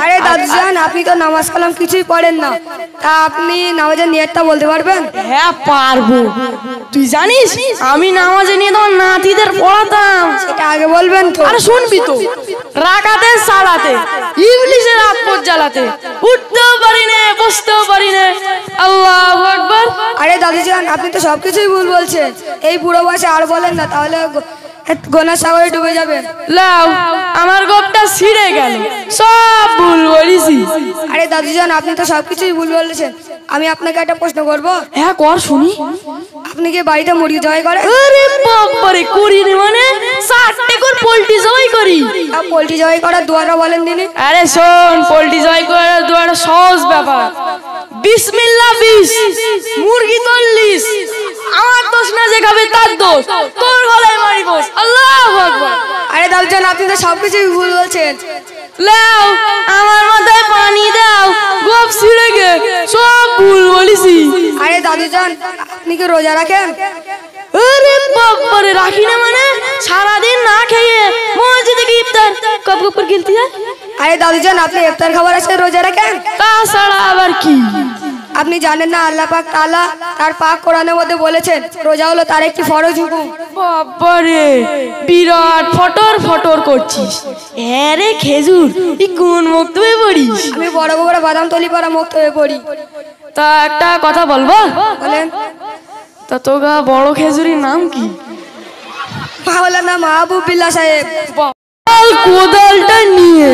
আরে দাদুজান, আপনি তো নামাজ কালাম কিছুই পড়েন না, তা আপনি নামাজের নিয়তটা বলতে পারবেন? হ্যাঁ পারবো। তুই জানিস আমি নামাজে নিয়ে তোমার নাতিদের পড়াতাম। সেটা আগে বলবেন তো। আরে শুনবি তো, রাকাতে সালাতে ইবলিসের আপদ জ্বালাতে উঠতেও পারি না, বসতেও পারি না। আল্লাহু আকবার। আরে দাদুজান, আপনি তো সবকিছুই ভুল বলছেন। এই বুড়ো বয়সে আর বলেন না, তাহলে গোনার সাগরে ডুবে যাবেন। লাও, আমার গোপটা ছিঁড়ে গেল, সব ভুল বলেছি। আরে দাদুজান, আপনি তো সবকিছুই ভুল বলেছেন। আমি আপনাকে একটা প্রশ্ন করব। হ্যাঁ কর শুনি। আপনি কি বাড়িতে মুরগি জবাই করেন? আরে বাবারে, করি রে, মানে 60 করে পোল্ট্রি জবাই করি। পোল্ট্রি জবাই করার দোয়াটা বলেন দিনি। আরে শোন, পোল্ট্রি জবাই করার দোয়াটা সহজ ব্যাপার। বিসমিল্লাহ 20, মুরগি 40, আমার দোষ না, যে খাবে তার দোষ, তোর গলায় মারি বস। আল্লাহু আকবার। আরে দাদুজান, আপনি তো সবকিছুই ভুল বলছেন। লাও, আমার মাথায় পানি দাও, গোপ ছিঁড়ে গে, সব ভুল বলেছি। আরে দাদুজান, আপনি কি রোজা রাখেন? আরে বাবারে, রাখি না মানে? সারাদিন না খেয়ে মসজিদে গিয়ে ইফতার কব কব করে গিলতে যায়। আরে দাদুজান, আপনি ইফতার খাবার আছে রোজা রাখেন? তাছাড়া আবার কি? আপনি জানেন না আল্লাহ পাক তাআলা তার পাক কোরআনের মধ্যে বলেছেন রোজা হলো তার একটি ফরজ হুকুম। বাবারে, বিরাট ফটর ফটর করছিস। হ্যাঁ রে খেজুর, তুই কোন মক্তবে পড়িস? আমি বড় বড় বাদাম তলি পাড়া মক্তবে পড়ি। তা একটা কথা বলবো? বলেন। তা তোগা বড় খেজুরির নাম কি? মাওলানা মাহবুব বিল্লাহ সাহেব। কোদালটা নিয়ে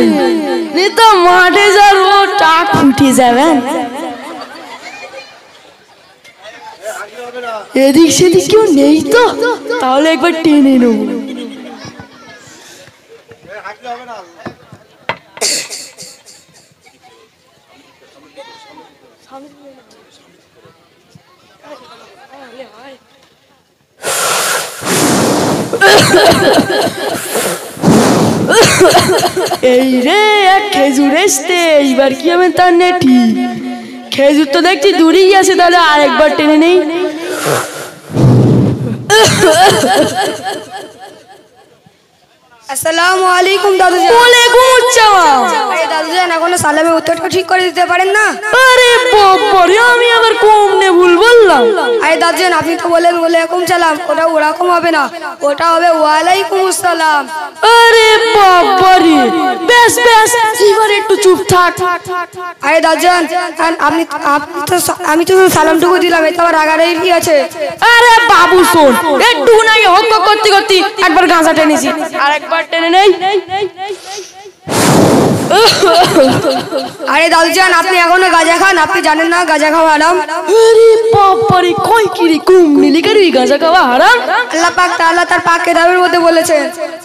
তো মাঠে যার ও টাক ফুটে যাবেন। এদিক সেদিক কেউ নেই তো, তাহলে একবার টেনে নেব। এই রে, এক খেজুর এসতে, এইবার কি হবে তার নেটি? খেজুর তো দেখছি দূরেই আছে, তাহলে আরেকবার টেনে নেই। আসসালামু আলাইকুম দাদুজান। ওয়ালাইকুম আসসালাম। আরে দাদুজান, এখনো সালামের উত্তরটা ঠিক করে দিতে পারেন না? আরে বাবারে, আমি আবার কমনে ভুল বললাম? আরে দাদুজান, আপনি তো বলেন ওয়ালাইকুম সালাম, ওটা ওরকম হবে না, ওটা হবে ওয়ালাইকুম আসসালাম। আরে বাবারে, বেশ বেশ, এবার একটু চুপ থাক। আরে দাদুজান, আমি তো সালামটুকু দিলাম, এটা আবার রাগারাগি কি আছে? আরে বাবু শোন, একটু নাই হক করতে করতে একবার গাঁজা টেনেছি, আরেকবার টেনে নেই। আরে দাদুজান, আপনি এখনো গাঁজা খান? আপনি জানেন না গাঁজা খাওয়া হারাম? আরে বাবারে, কই কি রে, কুম নিলি কারি গাঁজা খাওয়া হারাম? আল্লাহ পাক তাআলা তার পাক কিতাবের মধ্যে বলেছেন।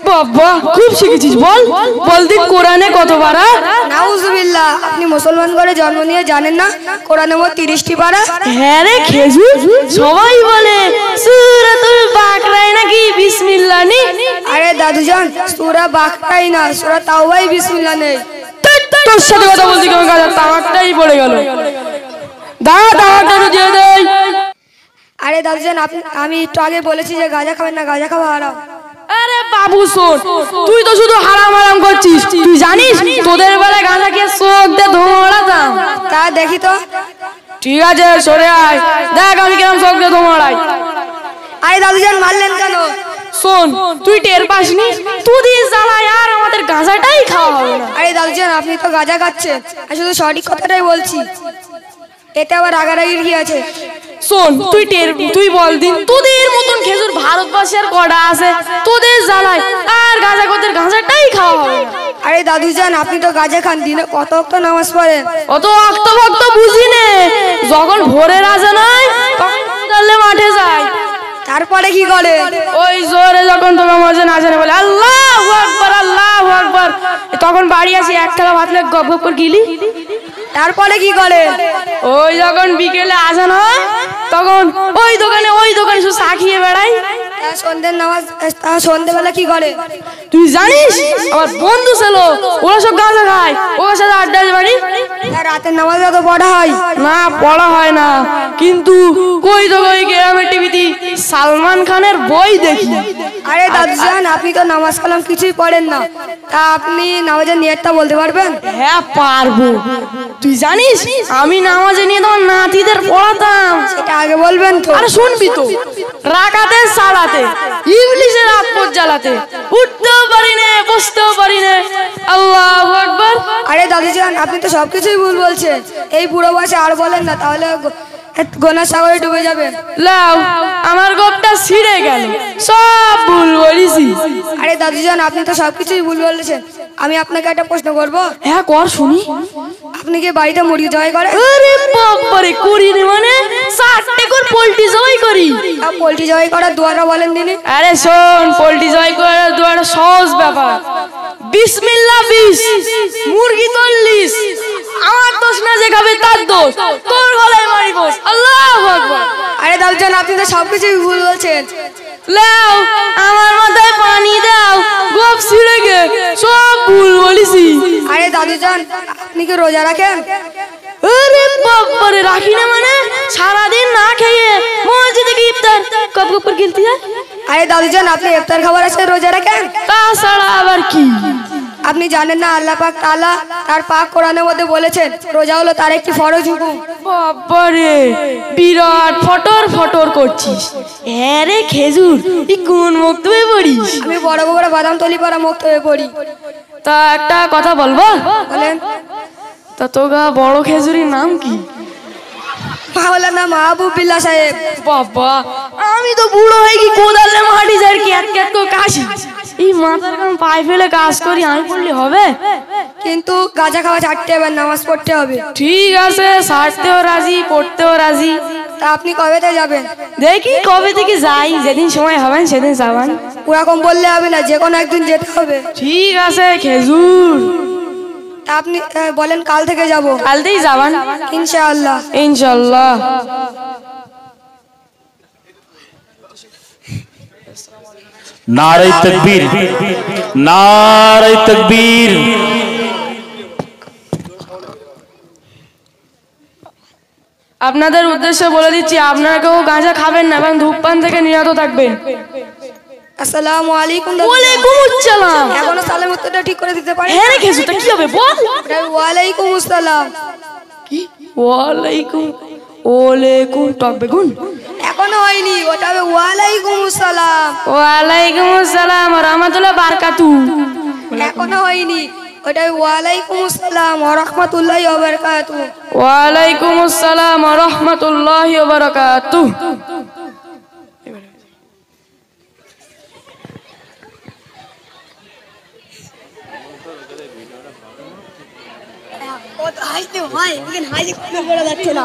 বাবা, খুব শিখেছিস, বল বল দিন কোরআনে কত পারা? নাউজুবিল্লাহ, আপনি মুসলমান ঘরে জন্ম নিয়ে জানেন না কোরআনে মোট 30টি পারা? হ্যাঁ রে খেজুর, সবাই বলে সূরাতুল বাকরায় নাকি বিসমিল্লাহ নেই। আরে দাদুজান, সূরা বাকরাই না, সূরা তাওবায় বিসমিল্লাহ নেই। তোর সাথে কথা বলছি কেমন, গাঁজা তামাকটাই পড়ে গেল। দাঁড়া দিয়ে দেই। আরে দাদুজান, আমি একটু আগে বলেছি যে গাঁজা খাবেন না, গাঁজা খাওয়া হারাম। আরে বাবু শোন, তুই তো শুধু হারাম হারাম করছিস। তুই জানিস তোদের বেলায় গাঁজা খেয়ে চোখ দিয়ে ধোঁড়াতাম। তা দেখি তো। ঠিক আছে, সরে আয়, দেখ আমি কেমন চোখ দিয়ে ধোঁড়াই। আরে দাদুজান, মারলেন কেন? শোন, তুই টের পাসনি, তোদের জ্বালায় আর আমাদের গাঁজাটাই খাওয়া হবে না। আরে দাদুজান, আপনি তো গাঁজা খাচ্ছেন, আমি শুধু সঠিক কথাটাই বলছি, এতে আবার রাগারাগির কি আছে? শোন, তুই বল দিন, তোদের মতন খেজুর ভারতবর্ষে আর কটা আছে? তোদের জ্বালায় আর গাঁজা কোদের গাঁজাটাই খাওয়া হবে না। আরে দাদুজান, আপনি তো গাঁজা খান, দিনে কত ওয়াক্ত নামাজ পড়েন? অত অক্ত ভক্ত বুঝি নে, যখন ভোরের আজান হয় তখন মাঠে যায়। তারপরে কি করে? ওই জোরে যখন তোমার মজা না জানে বলে আল্লাহু আকবার, আল্লাহু আকবার, তখন বাড়ি আসি এক থালা ভাত লে গপ গপ করে গিলি। তারপরে কি করে? ওই যখন বিকেলে আজান হয় তখন ওই দোকানে শুধু চা খেয়ে বেড়াই। সন্ধ্যের নামাজ, সন্ধ্যেবেলা কি করে? তুই জানিস আমার বন্ধু ছিল, ওরা সব গাঁজা খায়, ওর সাথে আড্ডা বাড়ি। রাতের নামাজ তো পড়া হয় না, পড়া হয় না, কিন্তু কই তো কই গ্রামের টিভিতে সালমান খানের বই দেখি। আরে দাদুজান, আপনি তো নামাজ কালাম কিছুই পড়েন না, তা আপনি নামাজের নিয়তটা বলতে পারবেন? হ্যাঁ পারবো। তুই জানিস আমি নামাজে নিয়ে তোমার নাতিদের পড়াতাম। সেটা আগে বলবেন তো। আরে শুনবি তো, রাকাতে সালাতে ইবলিসের আপদ জ্বালাতে উঠতেও পারি না, বসতেও পারি না। আল্লাহু আকবার। আরে দাদুজান, আপনি তো সবকিছুই ভুল বলছেন। এই বুড়ো বয়সে আর বলেন না, তাহলে গোনা সাগরে ডুবে যাবেন। লাও, আমার গোপটা ছিঁড়ে গেল, সব ভুল বলেছি। আরে দাদুজান, আপনি তো সবকিছুই ভুল বলেছেন। আমি আপনাকে একটা প্রশ্ন করব। হ্যাঁ কর শুনি। আপনি কি বাড়িতে মুরগি জবাই করেন? আরে বাবারে, করি রে, মানে 60 করে পোল্ট্রি জবাই করি। পোল্ট্রি জবাই করার দোয়াটা বলেন দিনে। আরে শোন, পোল্ট্রি জবাই করার দোয়াটা সহজ ব্যাপার। বিসমিল্লাহ 20, মুরগি 40, আমার দোষ না, যে খাবে তার দোষ, তোর গলায় মারি বস। আল্লাহু আকবার। আরে দাদুজান, আপনি তো সবকিছুই ভুল বলছেন। লাও, আমার মাথায় পানি দাও, গোপ ছিঁড়ে গে, সব ভুল বলেছি। আরে দাদুজান, আপনি কি রোজা রাখেন? আরে বাবারে, রাখি না মানে? সারাদিন না খেয়ে মসজিদে গিয়ে ইফতার কব কব করে গিলতি হয়। আরে দাদুজান, আপনি ইফতার খাবার আছে রোজা রাখেন? তাছাড়া আবার কি? আপনি জানেন না আল্লাহ পাক তাআলা তার পাক কোরআনের মধ্যে বলেছেন রোজা হলো তার একটি ফরজ হুকুম। বাবারে, বিরাট ফটর ফটর করছিস। হ্যাঁ রে খেজুর, তুই কোন মক্তবে পড়িস? আমি বড় বড় বাদাম তলি পরা মুক্ত হয়ে পড়ি। তা একটা কথা বলবো? বলেন। তা তোগা বড় খেজুরির নাম কি? মাওলানা মাহবুব বিল্লাহ সাহেব। বাবা, আমি তো বুড়ো হয়ে কি কোদালে মাটি যার ক্যাট ক্যাট করে কাশি। এই মাথার কাম পায়ে ফেলে কাজ করি, আমি পড়লে হবে? কিন্তু গাঁজা খাওয়া ছাড়তে হবে, নামাজ পড়তে হবে। ঠিক আছে, ছাড়তেও রাজি, পড়তেও রাজি। তা আপনি কবেতে যাবেন? দেখি কবে থেকে যাই, যেদিন সময় হবেন সেদিন যাবেন। ওরকম বললে হবে না, যে কোনো একদিন যেতে হবে। ঠিক আছে খেজুর। তা আপনি বলেন কাল থেকে যাব। কালতেই যাবেন ইনশাআল্লাহ। ইনশাআল্লাহ। नारे तकबीर, नारे तकबीर। আপনাদের উদ্দেশ্যে বলে দিচ্ছি, আপনারা কেউ গাঁজা খাবেন না এবং ধূমপান থেকে নিরত থাকবেন। আসসালামু আলাইকুম। ওয়ালাইকুম আসসালাম। এখনো সালাম উত্তরটা ঠিক করে দিতে পারেন? হ্যাঁ রে খেজুরটা কি হবে বল? ওয়ালাইকুম আসসালাম। কি? ওয়ালাইকুম, ওয়ালাইকুম টক বেগুন। এখনো হয়নি, ওটা হবে ওয়ালাইকুম আসসালাম। ওয়ালাইকুম আসসালাম ওয়া রাহমাতুল্লাহি ওয়া বারাকাতুহু। এখনো হয়নি, ওটা হবে ওয়ালাইকুম আসসালাম ওয়া রাহমাতুল্লাহি ওয়া বারাকাতুহু। ওয়ালাইকুম আসসালাম ওয়া রাহমাতুল্লাহি ওয়া বারাকাতুহু। ও তো হাসতে ভাই, এখানে হাসি করতে বলা যাচ্ছে না।